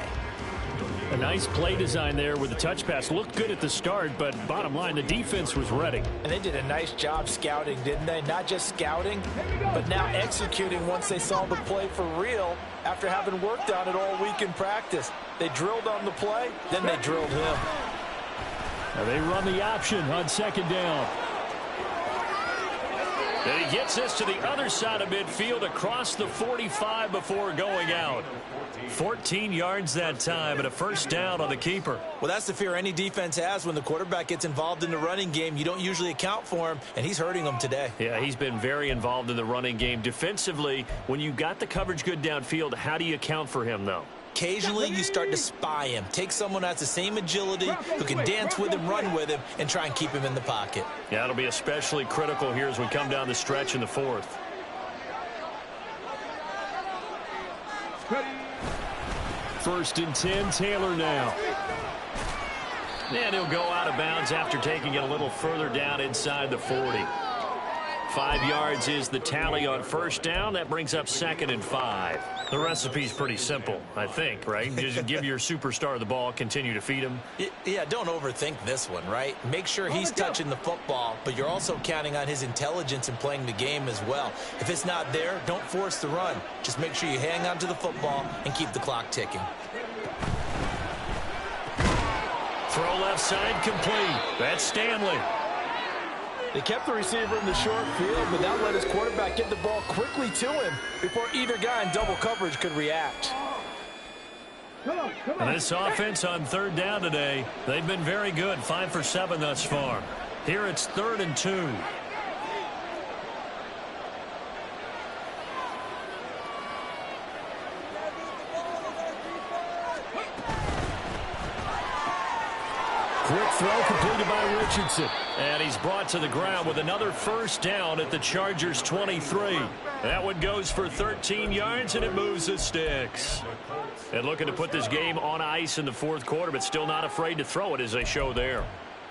Speaker 2: A nice play design there with the touch pass. Looked good at the start, but bottom line, the defense was ready.
Speaker 4: And they did a nice job scouting, didn't they? Not just scouting, but now executing once they saw the play for real after having worked on it all week in practice. They drilled on the play, then they drilled him.
Speaker 2: Now they run the option on second down.
Speaker 1: And he gets this to the other side of midfield across the 45 before going out. 14 yards that time and a first down on the keeper.
Speaker 3: Well, that's the fear any defense has when the quarterback gets involved in the running game. You don't usually account for him, and he's hurting them today.
Speaker 1: Yeah, he's been very involved in the running game. Defensively, when you got the coverage good downfield, how do you account for him, though?
Speaker 3: Occasionally, you start to spy him. Take someone who has the same agility, who can dance with him, run with him, and try and keep him in the pocket.
Speaker 1: Yeah, it'll be especially critical here as we come down the stretch in the fourth.
Speaker 2: First and 10, Taylor now.
Speaker 1: And he'll go out of bounds after taking it a little further down inside the 40. 5 yards is the tally on first down. That brings up 2nd and 5. The recipe's pretty simple, I think, right? Just give your superstar the ball, continue to feed him.
Speaker 3: Yeah, don't overthink this one, right? Make sure he's touching the football, but you're also counting on his intelligence in playing the game as well. If it's not there, don't force the run. Just make sure you hang on to the football and keep the clock ticking.
Speaker 1: Throw left side complete. That's Stanley.
Speaker 4: They kept the receiver in the short field, but that let his quarterback get the ball quickly to him before either guy in double coverage could react.
Speaker 1: And this offense on third down today, they've been very good. 5 for 7 thus far. Here it's 3rd and 2.
Speaker 2: Quick throw completed by Richardson.
Speaker 1: And he's brought to the ground with another first down at the Chargers 23. That one goes for 13 yards, and it moves the sticks. And looking to put this game on ice in the fourth quarter, but still not afraid to throw it as they show there.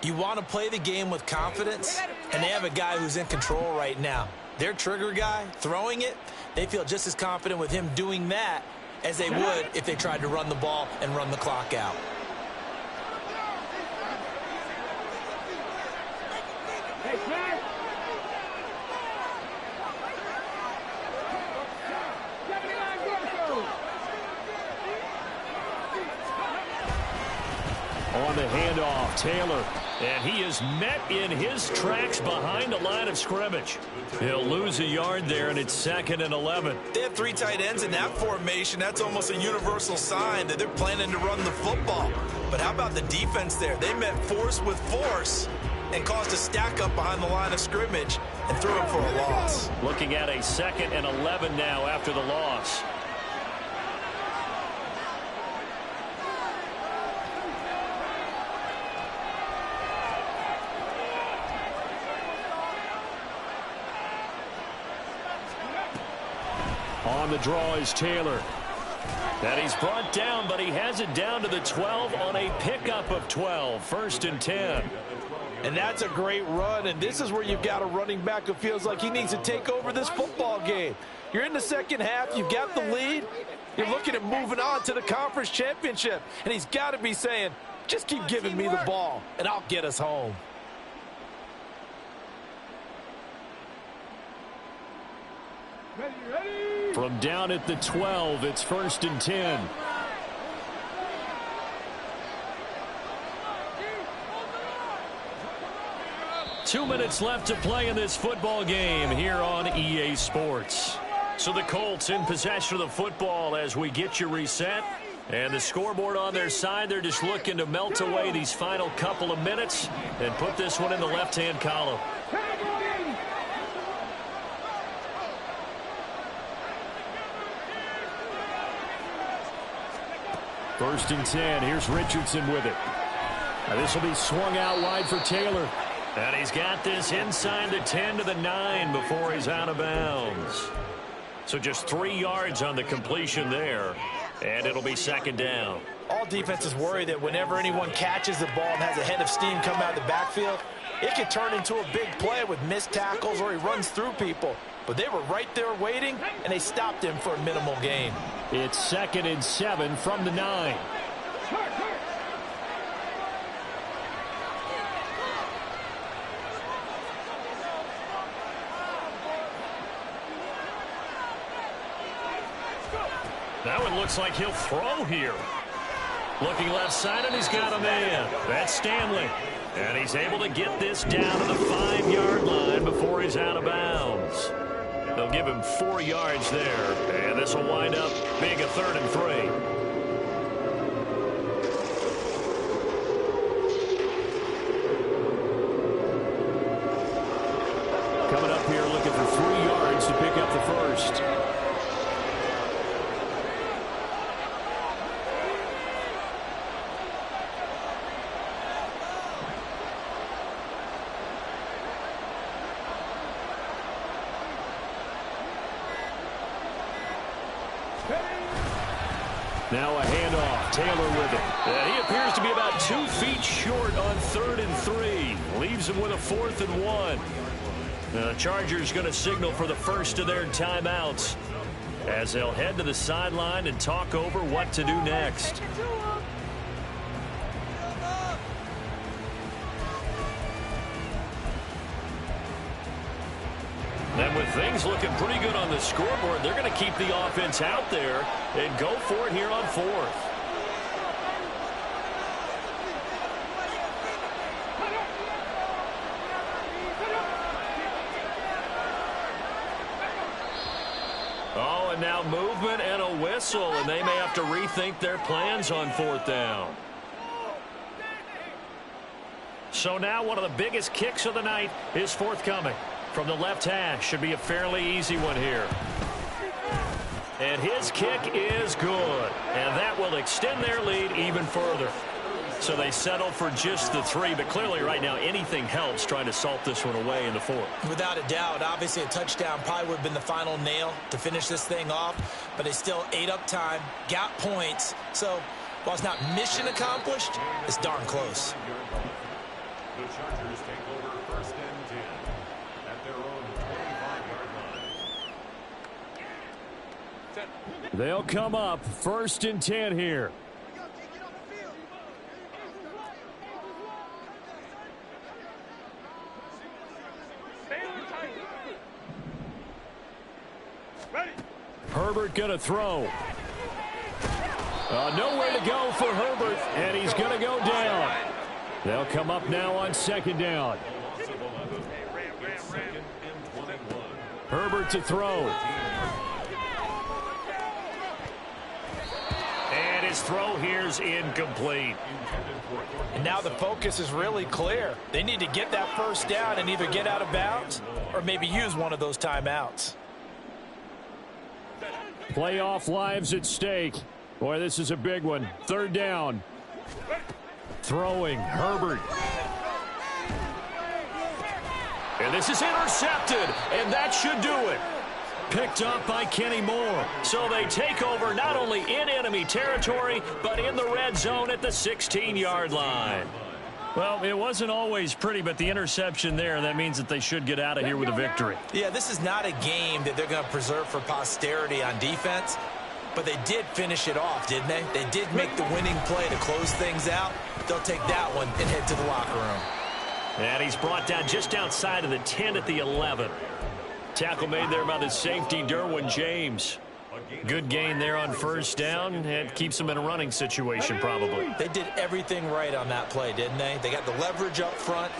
Speaker 3: You want to play the game with confidence, and they have a guy who's in control right now. Their trigger guy, throwing it, they feel just as confident with him doing that as they would if they tried to run the ball and run the clock out.
Speaker 2: On the handoff, Taylor.
Speaker 1: And he is met in his tracks behind the line of scrimmage. He'll lose a yard there, and it's 2nd and 11.
Speaker 3: They have 3 tight ends in that formation. That's almost a universal sign that they're planning to run the football. But how about the defense there? They met force with force and caused a stack up behind the line of scrimmage and threw it for a loss.
Speaker 1: Looking at a 2nd and 11 now after the loss.
Speaker 2: On the draw is Taylor.
Speaker 1: And he's brought down, but he has it down to the 12 on a pickup of 12. 1st and 10.
Speaker 4: And that's a great run, and this is where you've got a running back who feels like he needs to take over this football game. You're in the second half, you've got the lead, you're looking at moving on to the conference championship, and he's got to be saying, just keep giving me the ball, and I'll get us home.
Speaker 2: From down at the 12, it's 1st and 10.
Speaker 1: Two minutes left to play in this football game here on EA Sports. So the Colts in possession of the football as we get you reset. And the scoreboard on their side, they're just looking to melt away these final couple of minutes and put this one in the left-hand column.
Speaker 2: First and 10. Here's Richardson with it. Now this will be swung out wide for Taylor.
Speaker 1: And he's got this inside the 10 to the 9 before he's out of bounds. So just 3 yards on the completion there. And it'll be 2nd down.
Speaker 4: All defenses worry that whenever anyone catches the ball and has a head of steam come out of the backfield, it can turn into a big play with missed tackles or he runs through people. But they were right there waiting, and they stopped him for a minimal gain.
Speaker 2: It's 2nd and 7 from the 9.
Speaker 1: That one looks like he'll throw here. Looking left side, and he's got a man. That's Stanley. And he's able to get this down to the 5-yard line before he's out of bounds. They'll give him 4 yards there, and this will wind up being a 3rd and 3.
Speaker 2: Coming up here looking for 3 yards to pick up the first. Now a handoff. Taylor with it.
Speaker 1: And he appears to be about 2 feet short on 3rd and 3. Leaves him with a 4th and 1. The Chargers going to signal for the first of their timeouts as they'll head to the sideline and talk over what to do next. And with things looking pretty good on the scoreboard, they're going to keep the offense out there and go for it here on 4th. Oh, and now movement and a whistle, and they may have to rethink their plans on 4th down. So now one of the biggest kicks of the night is forthcoming. From the left hash, should be a fairly easy one here. And his kick is good. And that will extend their lead even further. So they settle for just the 3, but clearly right now anything helps trying to salt this one away in the 4th.
Speaker 3: Without a doubt, obviously a touchdown probably would have been the final nail to finish this thing off, but they still ate up time, got points. So while it's not mission accomplished, it's darn close.
Speaker 6: The Chargers take over 1st and 10 at their own 25-yard line.
Speaker 2: They'll come up 1st and 10 here. Herbert gonna throw. Nowhere to go for Herbert, and he's gonna go down. They'll come up now on 2nd down. Herbert to throw.
Speaker 1: And his throw here's incomplete.
Speaker 4: And now the focus is really clear. They need to get that 1st down and either get out of bounds or maybe use one of those timeouts.
Speaker 2: Playoff lives at stake. Boy, this is a big one. 3rd down. Throwing, Herbert.
Speaker 1: And this is intercepted, and that should do it. Picked up by Kenny Moore. So they take over not only in enemy territory, but in the red zone at the 16-yard line. Well, it wasn't always pretty, but the interception there, that means that they should get out of here with a victory.
Speaker 3: Yeah, this is not a game that they're going to preserve for posterity on defense, but they did finish it off, didn't they? They did make the winning play to close things out. They'll take that one and head to the locker room.
Speaker 1: And he's brought down just outside of the 10 at the 11. Tackle made there by the safety, Derwin James. Good gain there on 1st down. It keeps them in a running situation, probably.
Speaker 3: They did everything right on that play, didn't they? They got the leverage up front,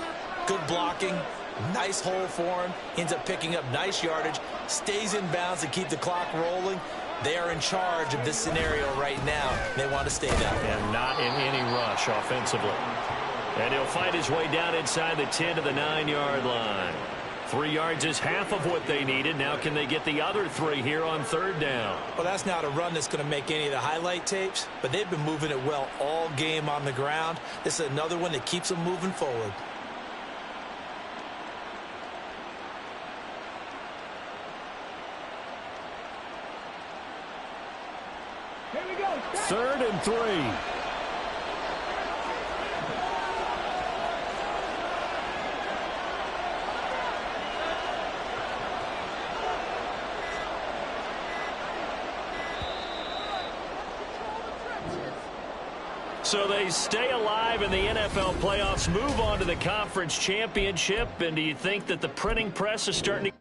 Speaker 3: good blocking, nice hole for him, ends up picking up nice yardage, stays in bounds to keep the clock rolling. They are in charge of this scenario right now. They want to stay that way.
Speaker 1: And not in any rush offensively. And he'll fight his way down inside the 10 to the 9-yard line. 3 yards is half of what they needed. Now can they get the other 3 here on 3rd down?
Speaker 3: Well, that's not a run that's going to make any of the highlight tapes, but they've been moving it well all game on the ground. This is another one that keeps them moving forward.
Speaker 5: Here we go.
Speaker 2: 3rd and 3.
Speaker 1: So they stay alive in the NFL playoffs, move on to the conference championship, and do you think that the printing press is starting to